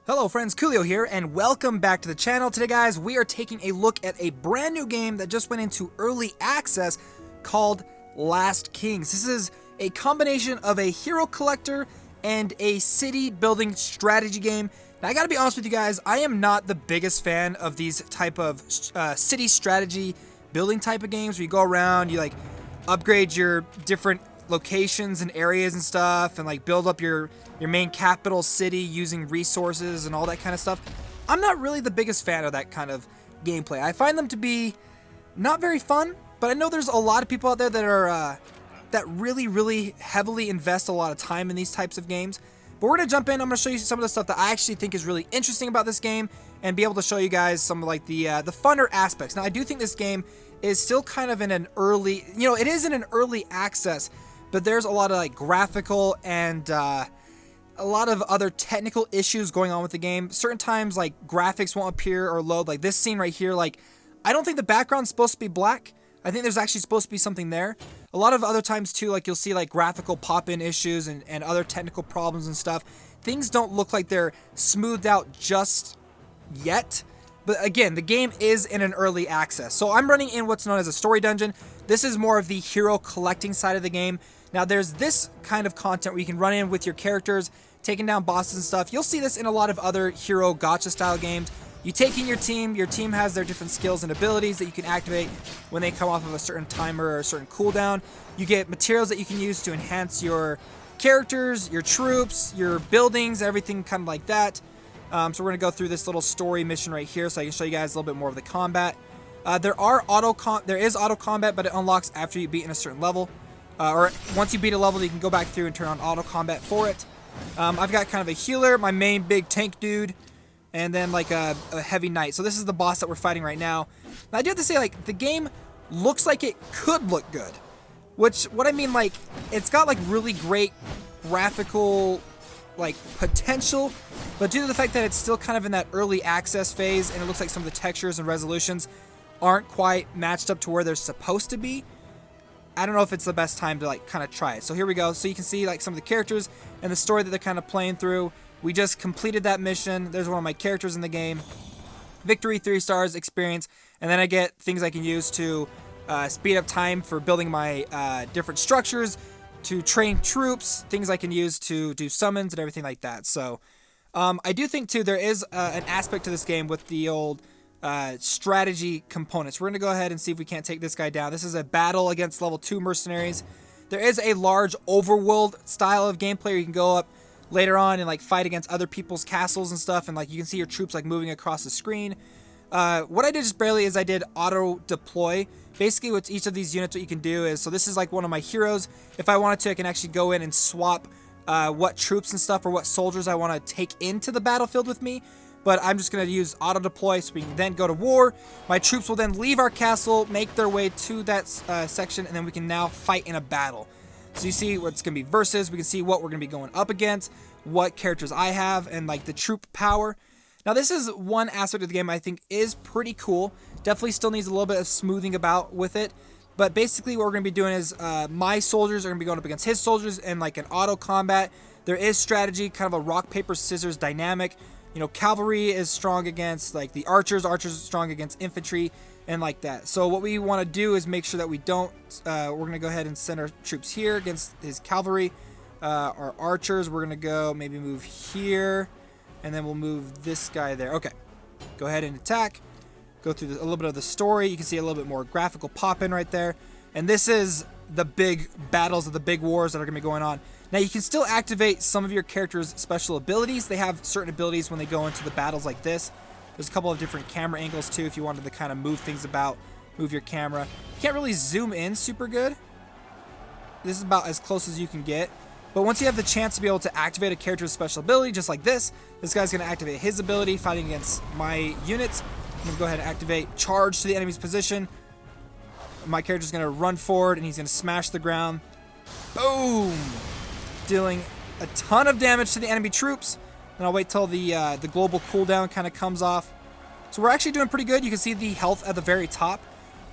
Hello friends, Koolio here, and welcome back to the channel. Today guys, we are taking a look at a brand new game that just went into early access called Last Kings. This is a combination of a hero collector and a city building strategy game. Now I gotta be honest with you guys, I am not the biggest fan of these type of city strategy building type of games where you go around, you like upgrade your different locations and areas and stuff, and like build up your main capital city using resources and all that kind of stuff. I'm not really the biggest fan of that kind of gameplay. I find them to be not very fun, but I know there's a lot of people out there that are that really heavily invest a lot of time in these types of games. But we're gonna jump in. I'm gonna show you some of the stuff that I actually think is really interesting about this game, and be able to show you guys some of like the funner aspects. Now I do think this game is still kind of in an early, it is in an early access, but there's a lot of like graphical and a lot of other technical issues going on with the game. Certain times like graphics won't appear or load, like this scene right here. Like I don't think the background's supposed to be black. I think there's actually supposed to be something there. A lot of other times too, like you'll see like graphical pop-in issues and other technical problems and stuff. Things don't look like they're smoothed out just yet. But again, the game is in an early access. So I'm running in what's known as a story dungeon. This is more of the hero collecting side of the game. Now there's this kind of content where you can run in with your characters, taking down bosses and stuff. You'll see this in a lot of other Hero Gacha style games. You take in your team has their different skills and abilities that you can activate when they come off of a certain timer or a certain cooldown. You get materials that you can use to enhance your characters, your troops, your buildings, everything kind of like that. So we're going to go through this little story mission right here so I can show you guys a little bit more of the combat. There is auto combat, but it unlocks after you beat in a certain level. Or once you beat a level, you can go back through and turn on auto combat for it. I've got kind of a healer, my main big tank dude, and then like a heavy knight. So this is the boss that we're fighting right now. Now I do have to say, like, the game looks like it could look good. What I mean, like, it's got like really great graphical like potential, but due to the fact that it's still kind of in that early access phase, and it looks like some of the textures and resolutions aren't quite matched up to where they're supposed to be, I don't know if it's the best time to like kind of try it. So here we go. So you can see like some of the characters and the story that they're kind of playing through. We just completed that mission. There's one of my characters in the game. Victory, 3 stars, experience, and then I get things I can use to speed up time for building my different structures, to train troops, things I can use to do summons and everything like that. So I do think too there is an aspect to this game with the old strategy components. We're going to go ahead and see if we can't take this guy down. This is a battle against level 2 mercenaries. There is a large overworld style of gameplay where you can go up later on and like fight against other people's castles and stuff, and like you can see your troops like moving across the screen. What I did just barely is I did auto deploy. Basically with each of these units, what you can do is, so this is like one of my heroes. If I wanted to, I can actually go in and swap what troops and stuff or what soldiers I want to take into the battlefield with me. But I'm just going to use auto deploy so we can then go to war. My troops will then leave our castle, make their way to that section, and then we can now fight in a battle. So you see what's going to be versus. We can see what we're going to be going up against, what characters I have, and like the troop power. Now this is one aspect of the game I think is pretty cool. Definitely still needs a little bit of smoothing about with it. But basically what we're going to be doing is my soldiers are going to be going up against his soldiers in like an auto combat. There is strategy, kind of a rock, paper, scissors dynamic. Cavalry is strong against like the archers are strong against infantry, and like that. So what we want to do is make sure that we don't, we're going to go ahead and send our troops here against his cavalry. Our archers, we're going to go maybe move here, and then we'll move this guy there. Okay, go ahead and attack. Go through a little bit of the story. You can see a little bit more graphical pop-in right there. And this is the big battles of the big wars that are going to be going on. Now you can still activate some of your characters' special abilities. They have certain abilities when they go into the battles like this. There's a couple of different camera angles too if you wanted to kind of move things about, move your camera. You can't really zoom in super good. This is about as close as you can get. But once you have the chance to be able to activate a character's special ability, just like this guy's going to activate his ability fighting against my units. I'm going to go ahead and activate charge to the enemy's position. My character's going to run forward and he's going to smash the ground. Boom! Dealing a ton of damage to the enemy troops. Then I'll wait till the global cooldown kind of comes off. So we're actually doing pretty good. You can see the health at the very top.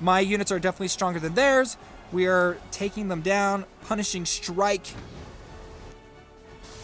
My units are definitely stronger than theirs. We are taking them down. Punishing strike.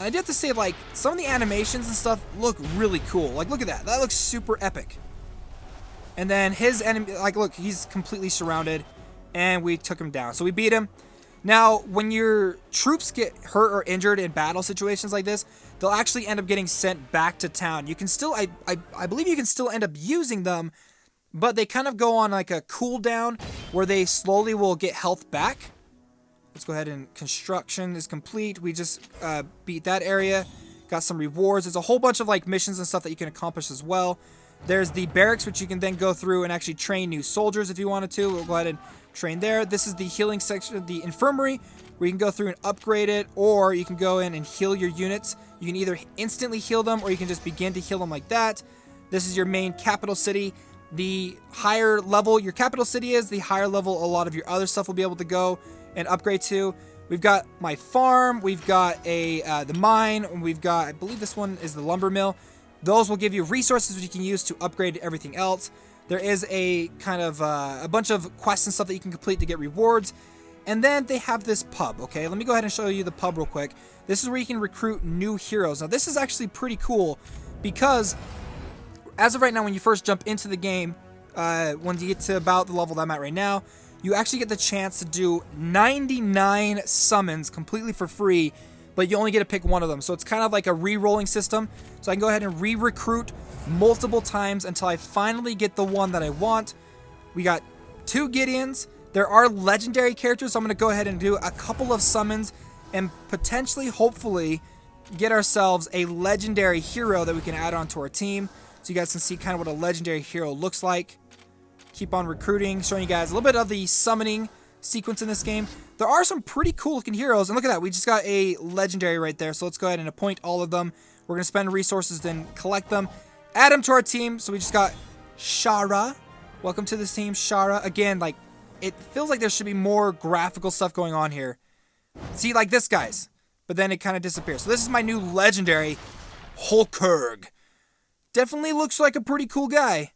And I do have to say, like, some of the animations and stuff look really cool. Like, look at that. That looks super epic. And then his enemy, like, look, he's completely surrounded. And we took him down. So we beat him. Now, when your troops get hurt or injured in battle situations like this, they'll actually end up getting sent back to town. You can still, I believe you can still end up using them, but they kind of go on like a cooldown where they slowly will get health back. Let's go ahead and construction is complete. We just beat that area. Got some rewards. There's a whole bunch of like missions and stuff that you can accomplish as well. There's the barracks, which you can then go through and actually train new soldiers if you wanted to. We'll go ahead and train there. This is the healing section of the infirmary, where you can go through and upgrade it, or you can go in and heal your units. You can either instantly heal them, or you can just begin to heal them like that. This is your main capital city. The higher level your capital city is, the higher level a lot of your other stuff will be able to go and upgrade to. We've got my farm, we've got the mine, and we've got, I believe this one is the lumber mill. Those will give you resources which you can use to upgrade everything else. There is a kind of a bunch of quests and stuff that you can complete to get rewards. And then they have this pub, okay? Let me go ahead and show you the pub real quick. This is where you can recruit new heroes. Now, this is actually pretty cool because as of right now, when you first jump into the game, when you get to about the level that I'm at right now, you actually get the chance to do 99 summons completely for free, but you only get to pick one of them. So it's kind of like a re-rolling system. So I can go ahead and re-recruit multiple times until I finally get the one that I want. We got 2 Gideons. There are legendary characters, so I'm going to go ahead and do a couple of summons and potentially, hopefully, get ourselves a legendary hero that we can add onto our team. So you guys can see kind of what a legendary hero looks like. Keep on recruiting, showing you guys a little bit of the summoning sequence in this game. There are some pretty cool looking heroes, and look at that, we just got a legendary right there. So let's go ahead and appoint all of them. We're going to spend resources, then collect them, add them to our team. So we just got Shara. Welcome to this team, Shara. Again, like, it feels like there should be more graphical stuff going on here. See, like this, guys. But then it kind of disappears. So this is my new legendary, Hulkurg. Definitely looks like a pretty cool guy.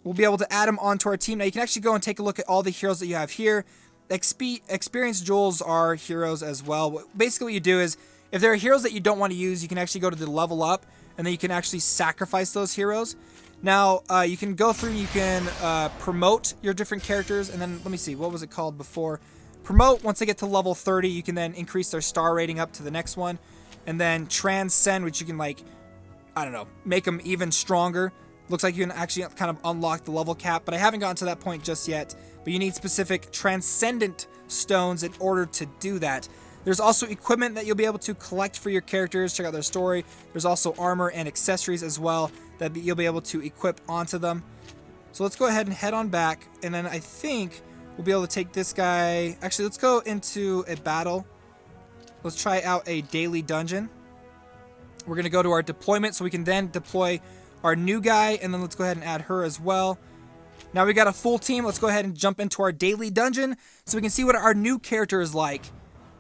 We'll be able to add him onto our team. Now, you can actually go and take a look at all the heroes that you have here. Experience jewels are heroes as well. Basically, what you do is, if there are heroes that you don't want to use, you can actually go to the level up, and then you can actually sacrifice those heroes. Now, you can go through, you can promote your different characters, and then, let me see, what was it called before? Promote, once they get to level 30, you can then increase their star rating up to the next one. And then transcend, which you can, like, I don't know, make them even stronger. Looks like you can actually kind of unlock the level cap, but I haven't gotten to that point just yet. But you need specific transcendent stones in order to do that. There's also equipment that you'll be able to collect for your characters. Check out their story. There's also armor and accessories as well that you'll be able to equip onto them. So let's go ahead and head on back. And then I think we'll be able to take this guy. Actually, let's go into a battle. Let's try out a daily dungeon. We're going to go to our deployment so we can then deploy our new guy, and then let's go ahead and add her as well. Now we got a full team. Let's go ahead and jump into our daily dungeon so we can see what our new character is like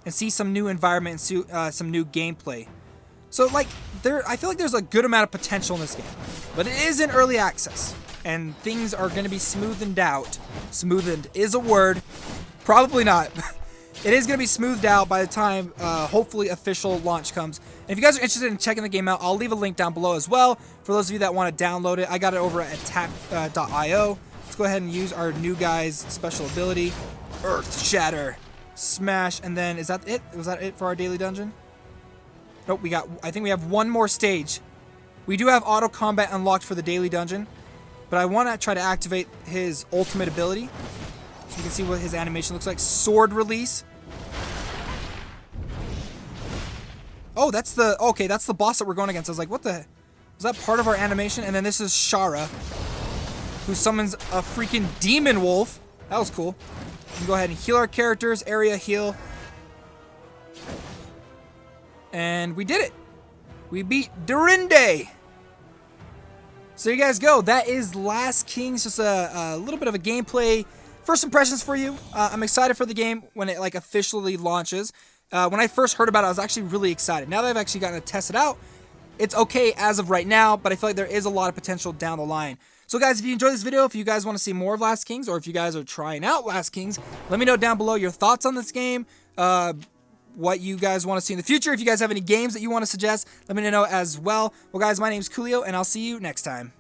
and see some new environment and some new gameplay. So, like, I feel like there's a good amount of potential in this game, but it is in early access, and things are going to be smoothened out. Smoothened is a word. Probably not. It is going to be smoothed out by the time, hopefully, official launch comes. And if you guys are interested in checking the game out, I'll leave a link down below as well. For those of you that want to download it, I got it over at attack.io. Let's go ahead and use our new guy's special ability. Earth Shatter. Smash. And then, is that it? Was that it for our daily dungeon? Nope, I think we have one more stage. We do have auto combat unlocked for the daily dungeon, but I want to try to activate his ultimate ability. So you can see what his animation looks like. Sword release. Oh, that's the boss that we're going against. I was like, what the? Was that part of our animation? And then this is Shara, who summons a freaking demon wolf. That was cool. We can go ahead and heal our characters. Area heal. And we did it. We beat Durinde. So you guys go. That is Last Kings. Just a little bit of a gameplay. First impressions for you. I'm excited for the game when it like officially launches. When I first heard about it, I was actually really excited. Now that I've actually gotten to test it out, it's okay as of right now, but I feel like there is a lot of potential down the line. So guys, if you enjoyed this video, if you guys want to see more of Last Kings, or if you guys are trying out Last Kings, let me know down below your thoughts on this game. what you guys want to see in the future. If you guys have any games that you want to suggest, let me know as well. Well, guys, my name's Koolio, and I'll see you next time.